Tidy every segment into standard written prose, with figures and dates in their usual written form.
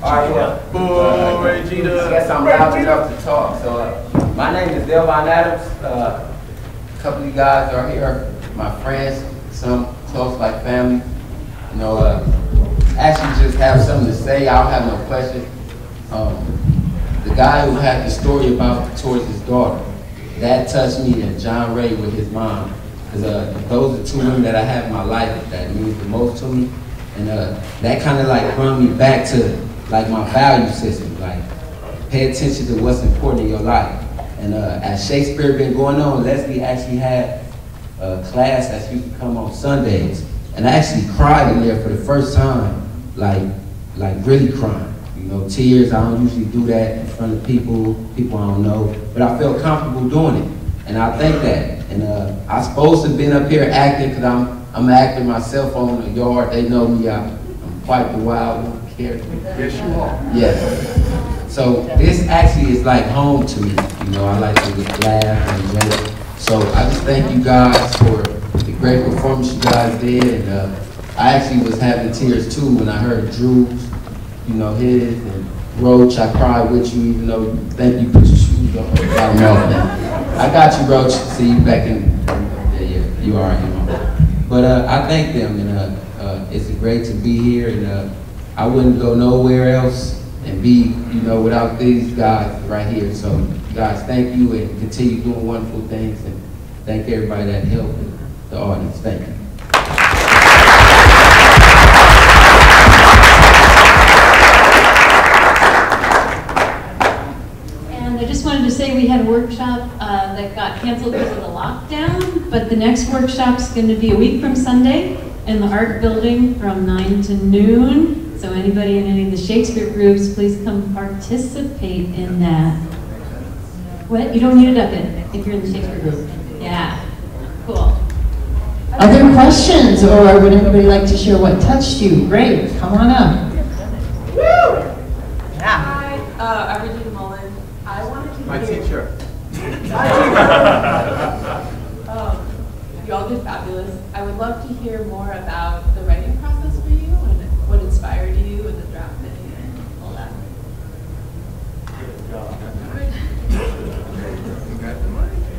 Alright, well, I guess I'm loud enough to talk. So, my name is Delvon Adams. A couple of you guys are here, my friends, some close like family. You know, actually just have something to say. I don't have no questions. The guy who had the story about towards his daughter, that touched me, and John Ray with his mom. Because those are two women that I have in my life that means the most to me. And that kind of like brought me back to like my value system, like pay attention to what's important in your life. And as Shakespeare been going on, Leslie actually had a class that used to come on Sundays. And I actually cried in there for the first time, like really crying. You know, tears, I don't usually do that in front of people I don't know, but I felt comfortable doing it. And I think that. And I'm supposed to have been up here acting because I'm an actor myself on the yard. They know me, I'm quite the wild one character. Yes, you are. Yes. So this actually is like home to me. You know, I like to laugh and joke. So I just thank you guys for the great performance you guys did. And I actually was having tears too when I heard Drew's, you know, his, and Roach, I cried with you, even though, thank you, put your shoes on. I got you, Roach. See you back in, yeah, you are, you know. But I thank them, and it's great to be here, and I wouldn't go nowhere else and be, you know, without these guys right here. So, guys, thank you, and continue doing wonderful things, and thank everybody that helped the audience. Thank you. And I just wanted to say we had a workshop that got canceled because of the lockdown, but the next workshop's going to be a week from Sunday in the art building from 9 to noon. So anybody in any of the Shakespeare groups, please come participate in that. What? You don't need it up in if you're in the Shakespeare group. Yeah. Cool. Other questions, or would anybody like to share what touched you? Great, come on up. Woo! Hi, Arjun Mullen. I wanted to My hear... teacher. You all did fabulous. I would love to hear more about the writing process for you and what inspired you and the drafting and all that.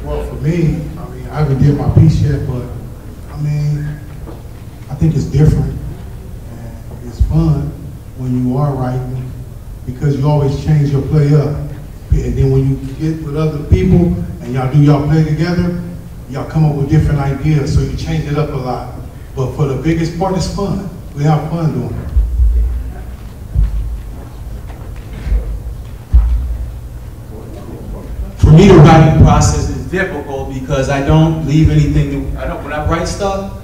Well, for me, I mean, I haven't did my piece yet, but I mean, I think it's different and it's fun when you are writing because you always change your play up. And then when you get with other people and y'all do y'all play together, y'all come up with different ideas, so you change it up a lot. But for the biggest part, it's fun. We have fun doing it. For me, the writing process is difficult because I don't leave anything. When I write stuff,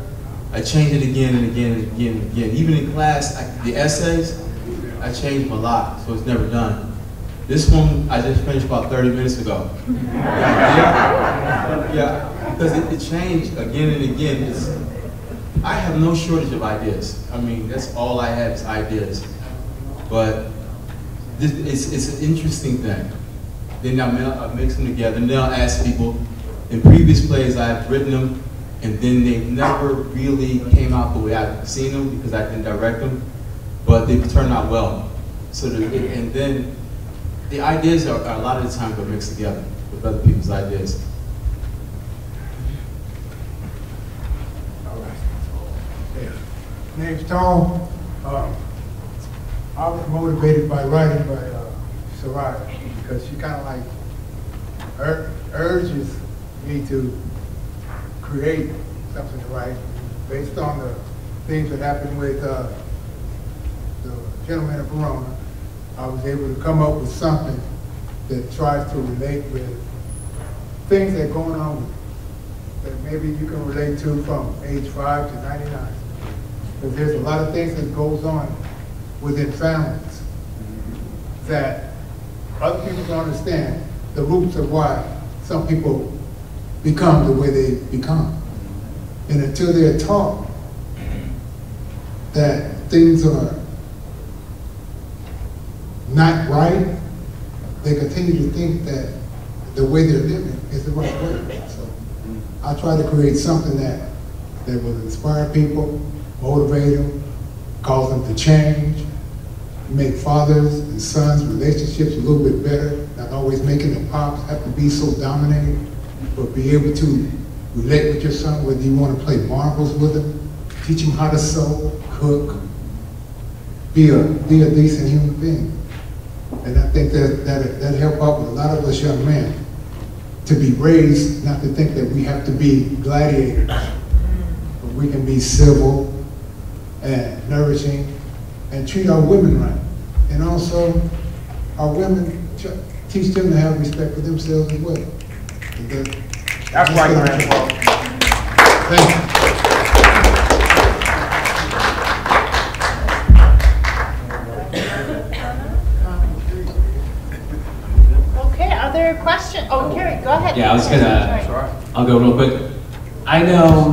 I change it again and again and again and again. Even in class, the essays, I change them a lot, so it's never done. This one I just finished about 30 minutes ago. Yeah, because it changed again and again. I have no shortage of ideas. I mean, that's all I have is ideas. But it's an interesting thing. Then I'll mix them together, and then I'll ask people. In previous plays, I've written them, and then they never really came out the way I've seen them because I didn't direct them, but they've turned out well. So, and then the ideas are a lot of the time go mixed together with other people's ideas. All right. Yeah. Name's Tom. I was motivated by writing by Soraya because she kind of like urges me to create something to write based on the things that happened with the gentleman of Verona. I was able to come up with something that tries to relate with things that are going on that maybe you can relate to from age 5 to 99. Because there's a lot of things that goes on within families that other people don't understand the roots of why some people become the way they become. And until they're taught that things are not right, they continue to think that the way they're living is the right way. So I try to create something that will inspire people, motivate them, cause them to change, make fathers and sons relationships a little bit better, not always making the pops have to be so dominating, but be able to relate with your son, whether you want to play marbles with him, teach him how to sew, cook, be a decent human being. And I think that help out with a lot of us young men to be raised not to think that we have to be gladiators, but we can be civil and nourishing and treat our women right. And also, our women, teach them to have respect for themselves as well. That's right, Grandpa. Thank you. Okay, other questions? Oh, Carrie, go ahead. Yeah, I'll go real quick. I know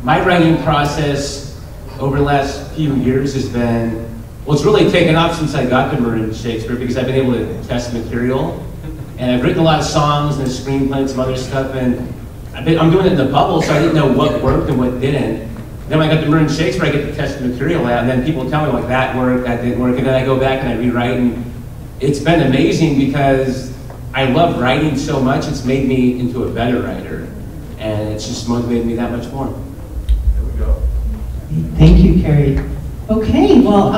my writing process over the last few years has been, well, it's really taken off since I got to Marin Shakespeare because I've been able to test material. And I've written a lot of songs and a screenplay and some other stuff, and I'm doing it in the bubble, so I didn't know what worked and what didn't. Then when I got to Marin Shakespeare, I get to test the material out, and then people tell me, like, that worked, that didn't work, and then I go back and I rewrite, and it's been amazing because I love writing so much, it's made me into a better writer, and it's just motivated me that much more. There we go. Thank you, Carrie. Okay, well,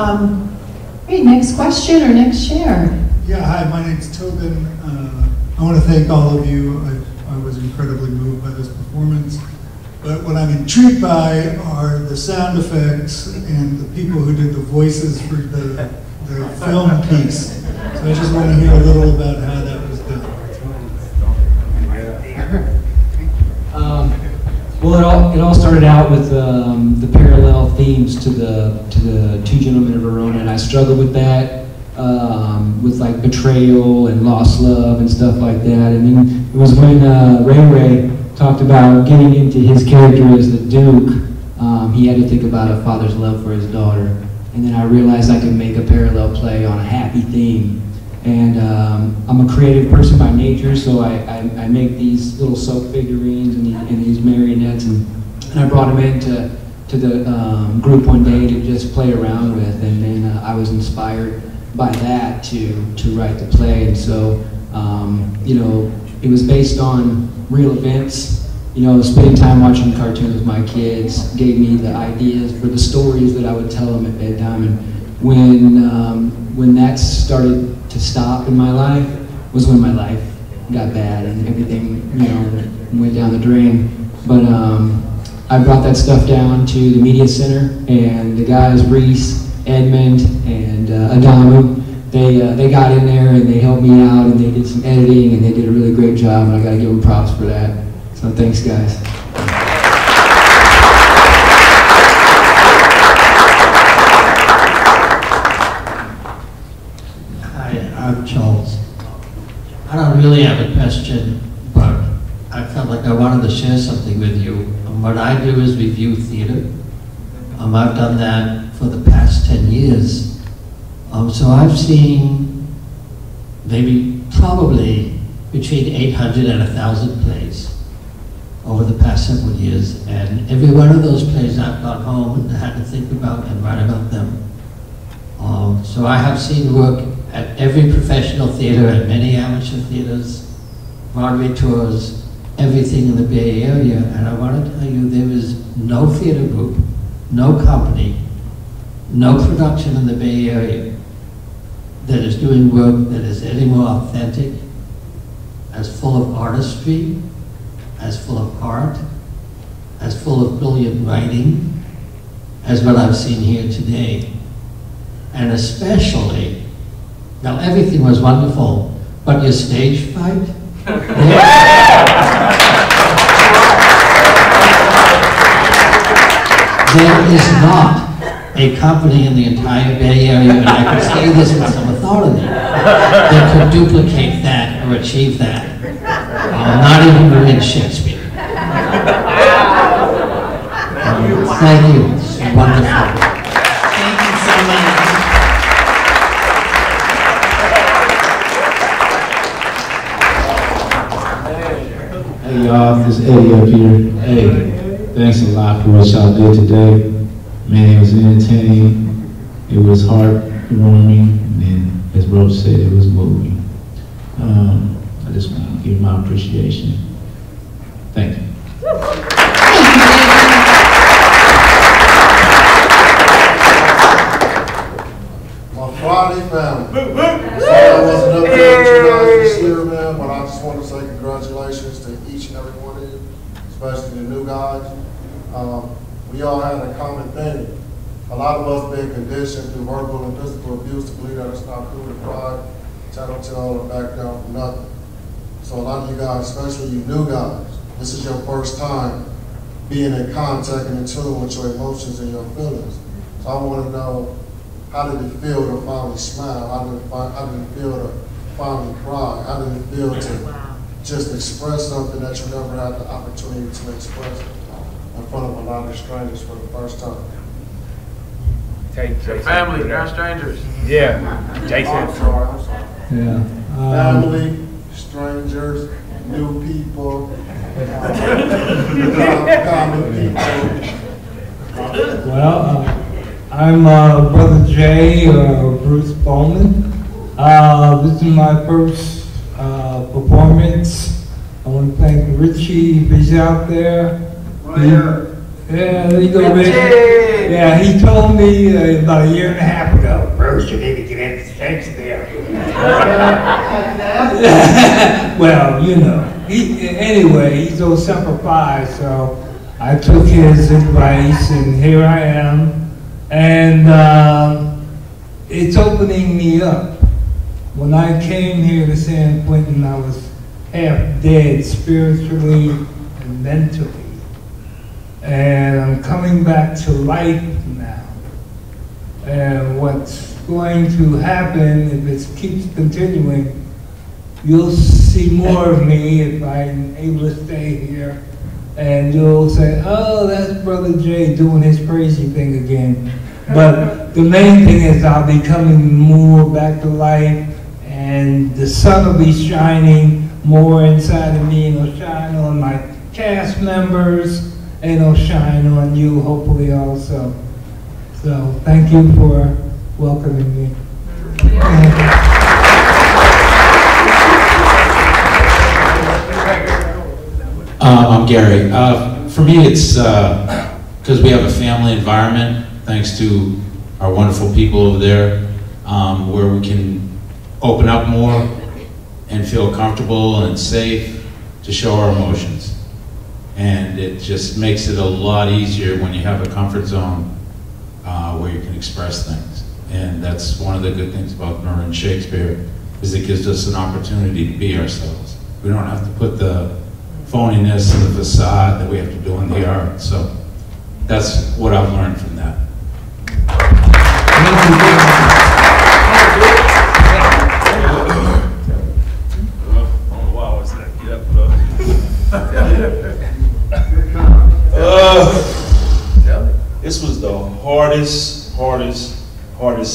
great, next question or next share. Yeah, hi, my name's Tobin. I want to thank all of you. I was incredibly moved by this performance. But what I'm intrigued by are the sound effects and the people who did the voices for the film piece. So I just want to hear a little about how that was done. Well, it all started out with the parallel themes to the Two Gentlemen of Verona, and I struggled with that. With like betrayal and lost love and stuff like that. And then it was when Ray talked about getting into his character as the Duke, he had to think about a father's love for his daughter. And then I realized I could make a parallel play on a happy theme. And I'm a creative person by nature, so I make these little soap figurines and these marionettes, and I brought them into the group one day to just play around with, and then I was inspired by that to write the play. And so you know, it was based on real events. You know, spending time watching cartoons with my kids gave me the ideas for the stories that I would tell them at bedtime. And when that started to stop in my life was when my life got bad and everything, you know, went down the drain. But I brought that stuff down to the media center, and the guys, Reese, Edmund, and Adamu, they got in there and they helped me out, and they did some editing, and they did a really great job, and I gotta give them props for that. So thanks, guys. Hi, I'm Charles. I don't really have a question, but I felt like I wanted to share something with you. What I do is review theater. I've done that for the past 10 years. So I've seen probably between 800 and 1,000 plays over the past several years. And every one of those plays I've gone home and had to think about and write about them. So I have seen work at every professional theater and many amateur theaters, Broadway tours, everything in the Bay Area. And I want to tell you, there is no theater group, no company, no production in the Bay Area that is doing work that is any more authentic, as full of artistry, as full of art, as full of brilliant writing, as what I've seen here today. And especially, now everything was wonderful, but your stage fight? There is not a company in the entire Bay Area, and I can say this with some authority, that could duplicate that or achieve that. Not even Marin Shakespeare. Thank you. It's wonderful. Thank you so much. Hey y'all, this is Eddie up here. Hey, thanks a lot for what y'all did today. Man, it was entertaining. It was warming, and then, as Roach said, it was moving. I just want to give my appreciation. Thank you. My Friday family. Sorry I wasn't up there with you guys this year, man, but I just want to say congratulations to each and every one of you, especially the new guys. We all had a common thing. A lot of us been conditioned through verbal and physical abuse to believe that it's not cool to cry, tattletale, or back down from nothing. So a lot of you guys, especially you new guys, this is your first time being in contact and in tune with your emotions and your feelings. So I want to know, how did it feel to finally smile? How did it feel to finally cry? How did it feel to just express something that you never had the opportunity to express in front of a lot of strangers for the first time? Your family, they're strangers. Yeah. Jason. I'm sorry. Yeah. Family, strangers, new people, common people. Well, I'm Brother Jay, Bruce Bowman. This is my first performance. I want to thank Richie, if he's out there. Yeah, there you go, Richie. Yeah, he told me about a year and a half ago, Bruce, you need to get into sex there. Well, you know. Anyway, he's so simplified, so I took his advice, and here I am. And it's opening me up. When I came here to San Quentin, I was half dead spiritually and mentally. And I'm coming back to life now. And what's going to happen, if it keeps continuing, you'll see more of me if I'm able to stay here. And you'll say, oh, that's Brother Jay doing his crazy thing again. But the main thing is I'll be coming more back to life, and the sun will be shining more inside of me, and it'll shine on my cast members, and it'll shine on you hopefully also. So thank you for welcoming me. I'm Gary. For me, it's because we have a family environment, thanks to our wonderful people over there, where we can open up more and feel comfortable and safe to show our emotions. And it just makes it a lot easier when you have a comfort zone where you can express things. And that's one of the good things about Marin Shakespeare, is it gives us an opportunity to be ourselves. We don't have to put the phoniness and the facade that we have to do in the art. So that's what I've learned from that. This was the hardest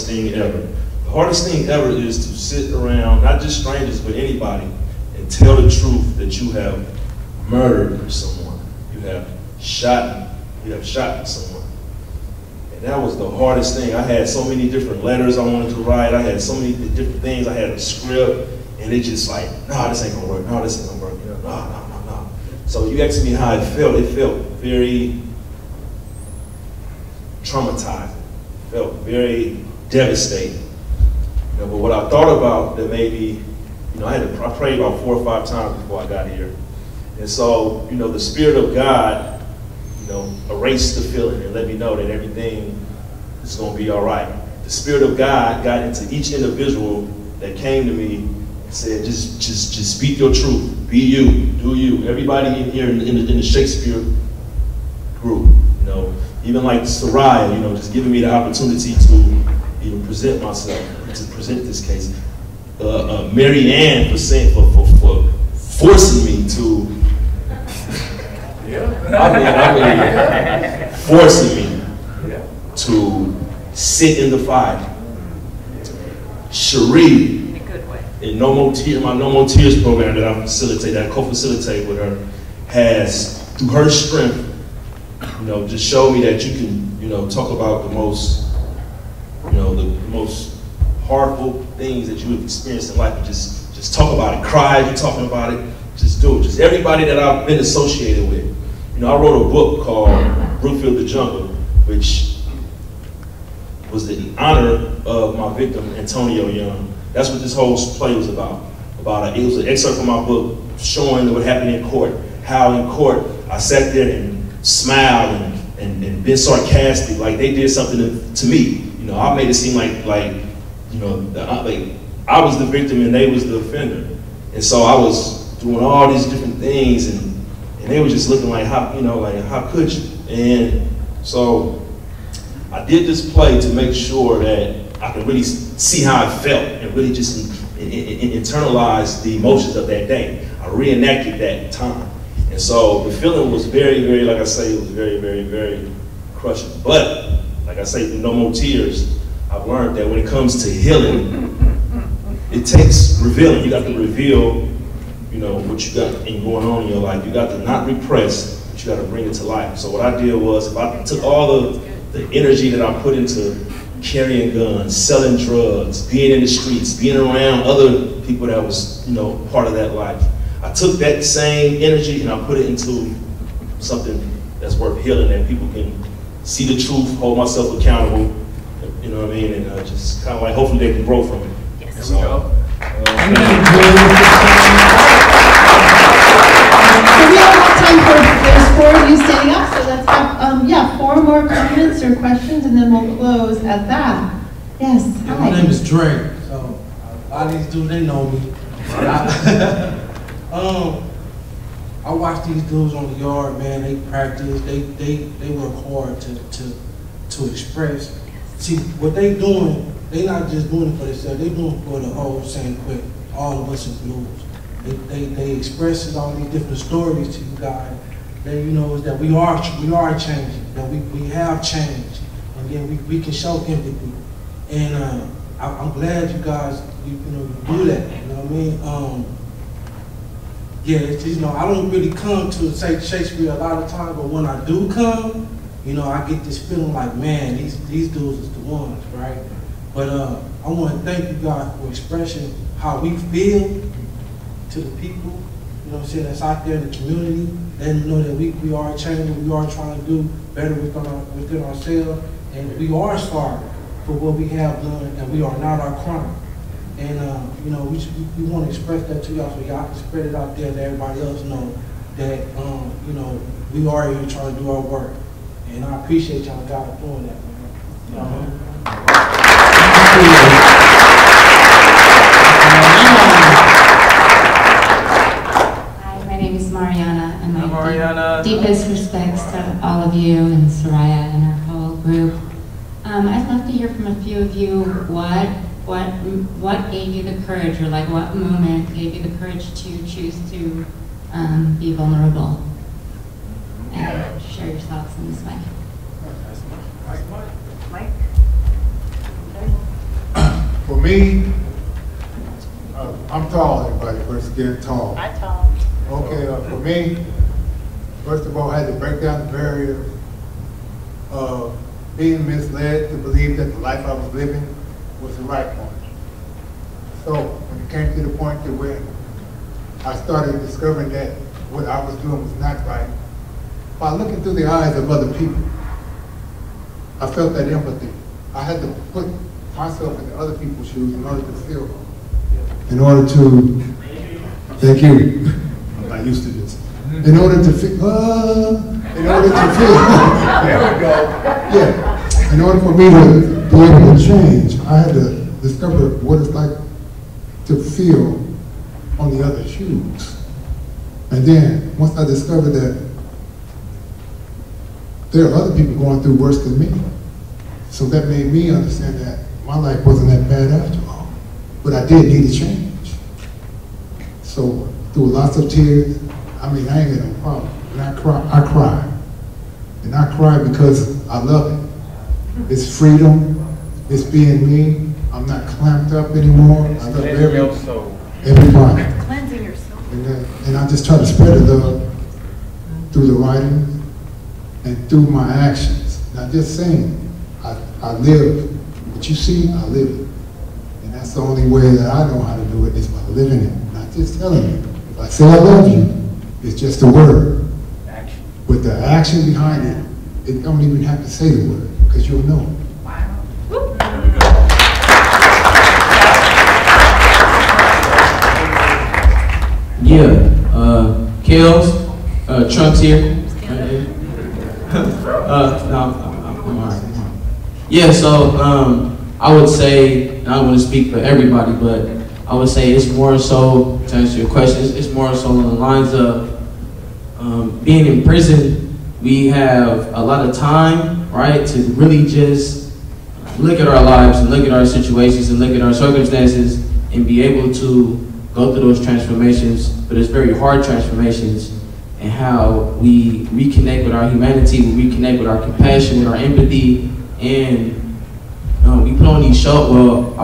thing ever. The hardest thing ever is to sit around, not just strangers, but anybody, and tell the truth that you have murdered someone. You have shot someone. And that was the hardest thing. I had so many different letters I wanted to write. I had so many different things. I had a script, and it just like, nah, this ain't gonna work. No, this ain't gonna work. You know, no. So you asked me how it felt. It felt very traumatizing. It felt very devastating. You know, but what I thought about that maybe, you know, I prayed about 4 or 5 times before I got here. And so, you know, the Spirit of God, you know, erased the feeling and let me know that everything is going to be all right. The Spirit of God got into each individual that came to me and said, just speak your truth. Be you. Do you. Everybody in here in the Shakespeare group, you know, even like Soraya, you know, just giving me the opportunity to even present myself, to present this case. Mary Ann for forcing me to, forcing me to sit in the fire. Cherie, in No More Tears, my No More Tears program that I facilitate, that I co-facilitate with her, has, through her strength, you know, just showed me that you can, you know, talk about the most, you know, the most horrible things that you have experienced in life, and just talk about it. Cry as you're talking about it. Just do it. Just everybody that I've been associated with. You know, I wrote a book called Brookfield the Jungle, which was the honor of my victim, Antonio Young. That's what this whole play was about. It was an excerpt from my book showing what happened in court. How in court I sat there and smiled and been sarcastic, like they did something to me. You know, I made it seem like you know, like I was the victim and they was the offender. And so I was doing all these different things, and they were just looking like, how, you know, like, how could you? And so I did this play to make sure that I could really see how I felt and really just internalize the emotions of that day. I reenacted that time. And so the feeling was very, very, like I say, it was very, very, very crushing. But, like I say, no more tears. I've learned that when it comes to healing, it takes revealing. You got to reveal, you know, what you got going on in your life. You got to not repress, but you got to bring it to life. So what I did was, if I took all the energy that I put into carrying guns, selling drugs, being in the streets, being around other people that was, you know, part of that life, I took that same energy and I put it into something that's worth healing, that people can see the truth, hold myself accountable, you know what I mean, and just kind of like, hopefully they can grow from it. Yes. So, So we have time for, there's 4 of you standing up, so let's have, yeah, 4 more comments or questions, and then we'll close at that. Yes, Yeah, hi. my name is Dre, so a lot of these dudes, they know me. I watch these dudes on the yard, man, they practice, they work hard to express. See, what they doing, they not just doing it for themselves, they doing it for the whole St. Quick, all of us in blues. They expressing all these different stories to you guys. They, you know, is that we are changing, that we have changed, and then we can show empathy. And I'm glad you guys, you know, you do that. You know what I mean? Yeah, it's, you know, I don't really come to say Shakespeare a lot of times, but when I do come, you know, I get this feeling like, man, these dudes is the ones, right? But I want to thank you guys for expressing how we feel to the people, you know what I'm saying, that's out there in the community, letting them know that we are changing, we are trying to do better within ourselves, and we are sorry for what we have done, and we are not our crime. And, you know, we want to express that to y'all so y'all can spread it out there and everybody else know that, you know, we are here trying to do our work. And I appreciate y'all guys doing that. Hi, my name is Mariana, and my deepest respects to all of you and Soraya and our whole group. I'd love to hear from a few of you what gave you the courage, or like what moment gave you the courage to choose to be vulnerable and share your thoughts in this way. Mike? For me, I'm tall, everybody, first again, tall. I'm tall. Okay, for me, first of all, I had to break down the barrier of being misled to believe that the life I was living was the right one. So when it came to the point to where I started discovering that what I was doing was not right, by looking through the eyes of other people, I felt that empathy. I had to put myself in other people's shoes in order to feel, in order to, thank you, I'm not used to this, in order to feel, there we go, yeah, in order for me to be able to change, I had to discover what it's like to feel on the other shoes. And then, once I discovered that there are other people going through worse than me, so that made me understand that my life wasn't that bad after all. But I did need a change. So, through lots of tears, I mean, I ain't got no problem. And I cry. And I cry because I love it. It's freedom. It's being me. I'm not clamped up anymore. I love everybody. Cleansing your soul. And I just try to spread the love through the writing and through my actions. Not just saying, I live what you see, I live it. that's the only way that I know how to do it is by living it, not just telling you. If I say I love you, it's just a word. Action. With the action behind it, it don't even have to say the word, because you'll know it. Yeah, Kels, Trump's here. No, I'm all right. Yeah, so I would say, I don't want to speak for everybody, but I would say it's more so, to answer your question, it's more so on the lines of being in prison, we have a lot of time, right, to really just look at our lives and look at our situations and look at our circumstances and be able to go through those transformations, but it's very hard transformations, and how we reconnect with our humanity, we reconnect with our compassion, with our empathy, and we put on these shows. Well,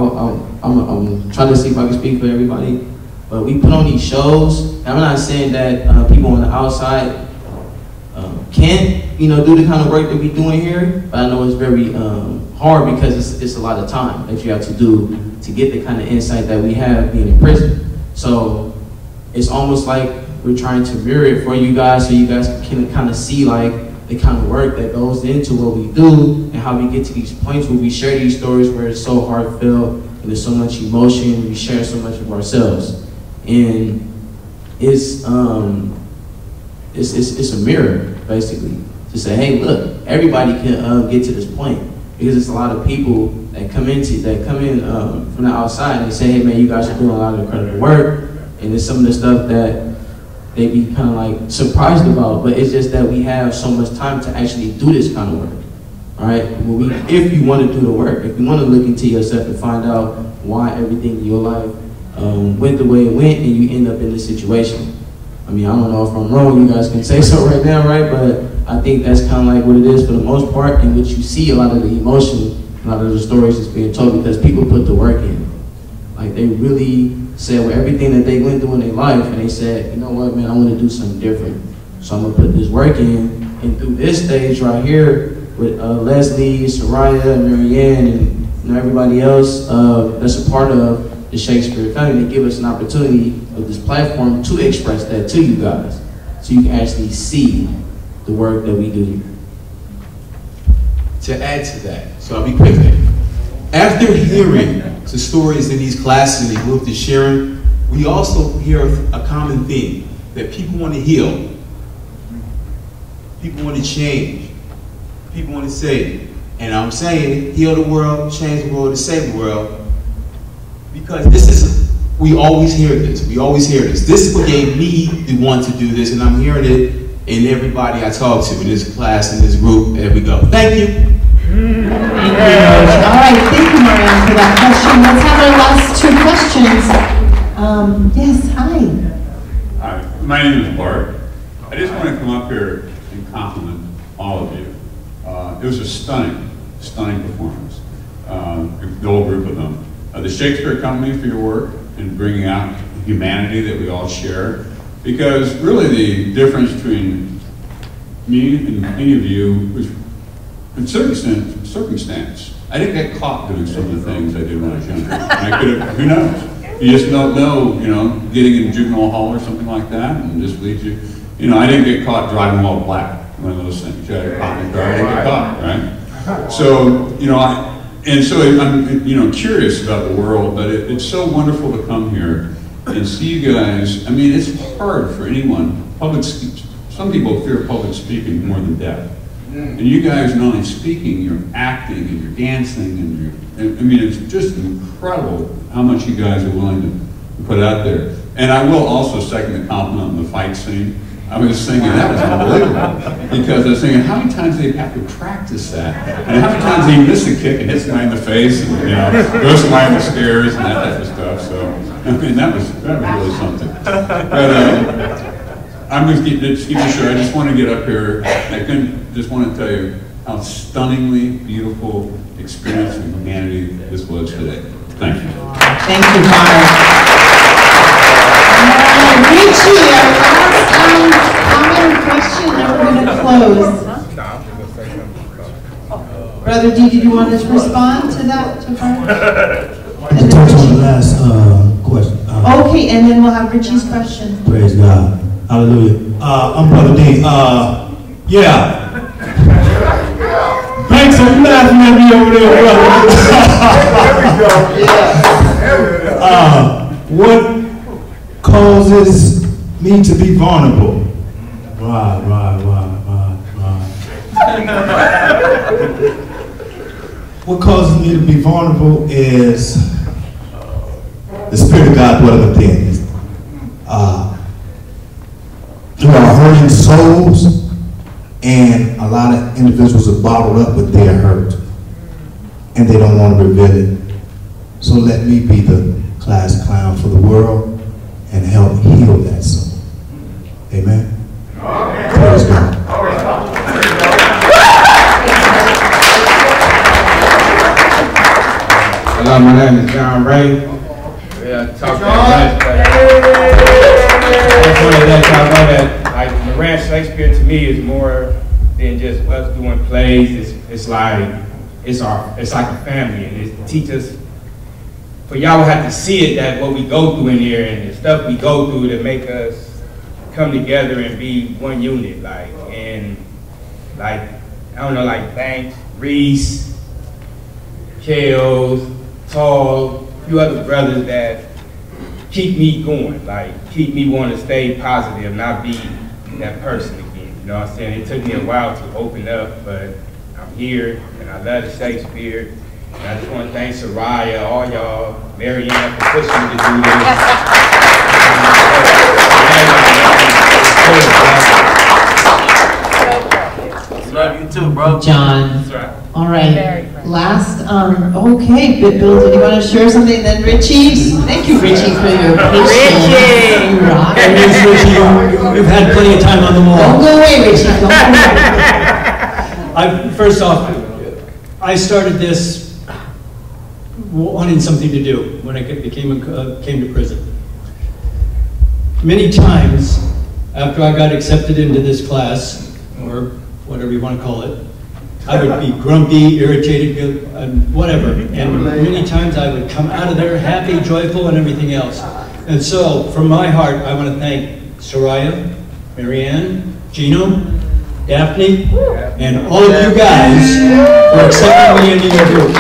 I'm trying to see if I can speak for everybody, but we put on these shows. And I'm not saying that people on the outside can't, do the kind of work that we're doing here, but I know it's very hard because it's a lot of time that you have to do to get the kind of insight that we have being in prison. So it's almost like we're trying to mirror it for you guys so you guys can kind of see like the kind of work that goes into what we do and how we get to these points where we share these stories where it's so heartfelt and there's so much emotion, we share so much of ourselves. And it's a mirror, basically, to say, hey, look, everybody can get to this point, because it's a lot of people that come in from the outside and they say, hey man, you guys are doing a lot of incredible work, and it's some of the stuff that they be kind of like surprised about, but it's just that we have so much time to actually do this kind of work, all right? If you want to do the work, if you want to look into yourself and find out why everything in your life went the way it went and you end up in this situation. I mean, I don't know if I'm wrong, you guys can say so right now, right? But I think that's kind of like what it is for the most part, in which you see a lot of the emotion, a lot of the stories that's being told, because people put the work in. Like, they really said with everything that they went through in their life, and they said, you know what, man, I want to do something different. So I'm going to put this work in, and through this stage right here with Leslie, Soraya, Marianne, and everybody else that's a part of the Shakespeare family, they give us an opportunity with this platform to express that to you guys, so you can actually see the work that we do. To add to that, so I'll be quick there. After hearing the stories in these classes and the group is sharing, we also hear a common theme, that people want to heal. People want to change. People want to save. And I'm saying, heal the world, change the world, to save the world, because we always hear this. We always hear this. This is what gave me the want to do this, and I'm hearing it in everybody I talk to in this class, in this group. There we go. Thank you. Thank you. All right, thank you, Marianne, for that question. Let's have our last two questions. Yes, hi. Hi, my name is Bart. I just want to come up here and compliment all of you. It was a stunning performance, the whole group of them. The Shakespeare Company for your work in bringing out humanity that we all share, because really the difference between me and any of you was in circumstance. I didn't get caught doing some of the things I did when I was younger. I could have, who knows? You just don't know, getting in juvenile hall or something like that, and just leads you. I didn't get caught driving while black, one of those things. You had a cop in the car, I didn't get caught, right? So, I'm, curious about the world, but it's so wonderful to come here and see you guys. I mean, it's hard for anyone. Some people fear public speaking more than death. And you guys not only speaking, you're acting and you're dancing and it's just incredible how much you guys are willing to put out there. And I will also second the compliment on the fight scene. I was thinking that was unbelievable, because I was thinking how many times they have to practice that, and how many times they miss a kick and hit somebody in the face, and goes somebody up the stairs and that type of stuff. So I mean that was really something. But I'm just keep sure. I just want to get up here. Just want to tell you how stunningly beautiful experience of humanity this was today. Thank you. Thank you, Mark. Richie, our last comment or question, then we're going to close. Brother D, did you want to respond to that? last question. Okay, and then we'll have Richie's question. Praise God. Hallelujah. I'm Brother D. Yeah. Thanks for laughing at me over there, brother. What causes me to be vulnerable? Right. What causes me to be vulnerable is the Spirit of God dwelling within. There are hurting souls, and a lot of individuals are bottled up with their hurt, and they don't want to reveal it. So let me be the class clown for the world and help heal that soul. Amen. Praise God. Hello, my name is John Ray. Yeah, talk that much, but I just wanted to let y'all know that like Msc Shakespeare to me is more than just us doing plays. It's like a family, and it teaches us. For y'all have to see it that what we go through in here and the stuff we go through to make us come together and be one unit. I don't know, like Banks, Reese, Kales, Tall, a few other brothers that keep me going, keep me wanting to stay positive, not be that person again. You know what I'm saying? It took me a while to open up, but I'm here, and I love the Shakespeare. And I just want to thank Soraya, all y'all, Marianne for pushing me to do this. Love you too, bro. John. That's right. All right. Last, okay, Bill, did you want to share something? Then Richie. Thank you, Richie, for your patience. You rock. We've had plenty of time on the wall. Don't go away, Richie. Don't go away. First off, I started this wanting something to do when I came to prison. Many times after I got accepted into this class, or whatever you want to call it, I would be grumpy, irritated, and whatever. And many times I would come out of there happy, joyful, and everything else. And so, from my heart, I want to thank Soraya, Marianne, Gino, Daphne, and all of you guys for accepting me into your group.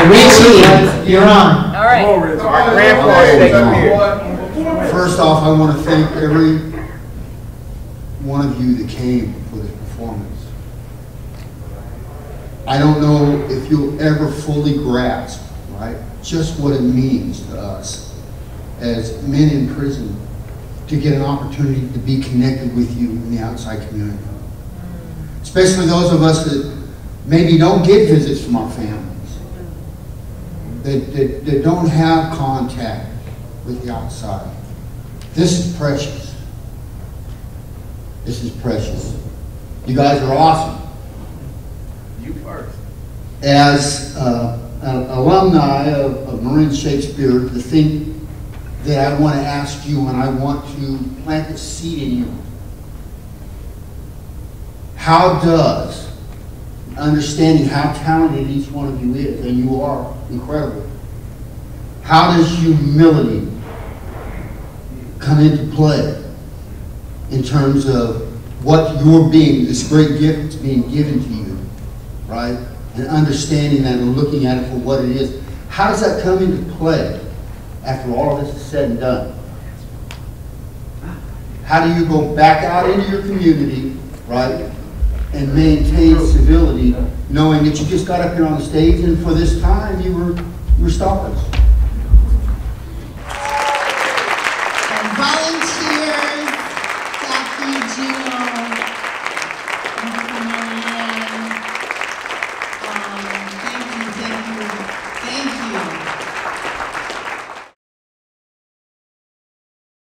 Richie, you're on. All right. Our First off, I want to thank every one of you that came for this performance. I don't know if you'll ever fully grasp, right, just what it means to us as men in prison to get an opportunity to be connected with you in the outside community. Especially those of us that maybe don't get visits from our families, that don't have contact with the outside. This is precious. This is precious. You guys are awesome. You first. As an alumni of Msc Shakespeare, the thing that I want to ask you, and I want to plant a seed in you, how does understanding how talented each one of you is, and you are incredible, how does humility come into play in terms of what you're being, this great gift that's being given to you, right? And understanding that and looking at it for what it is. How does that come into play after all of this is said and done? How do you go back out into your community, right, and maintain civility, knowing that you just got up here on the stage and for this time you were stars?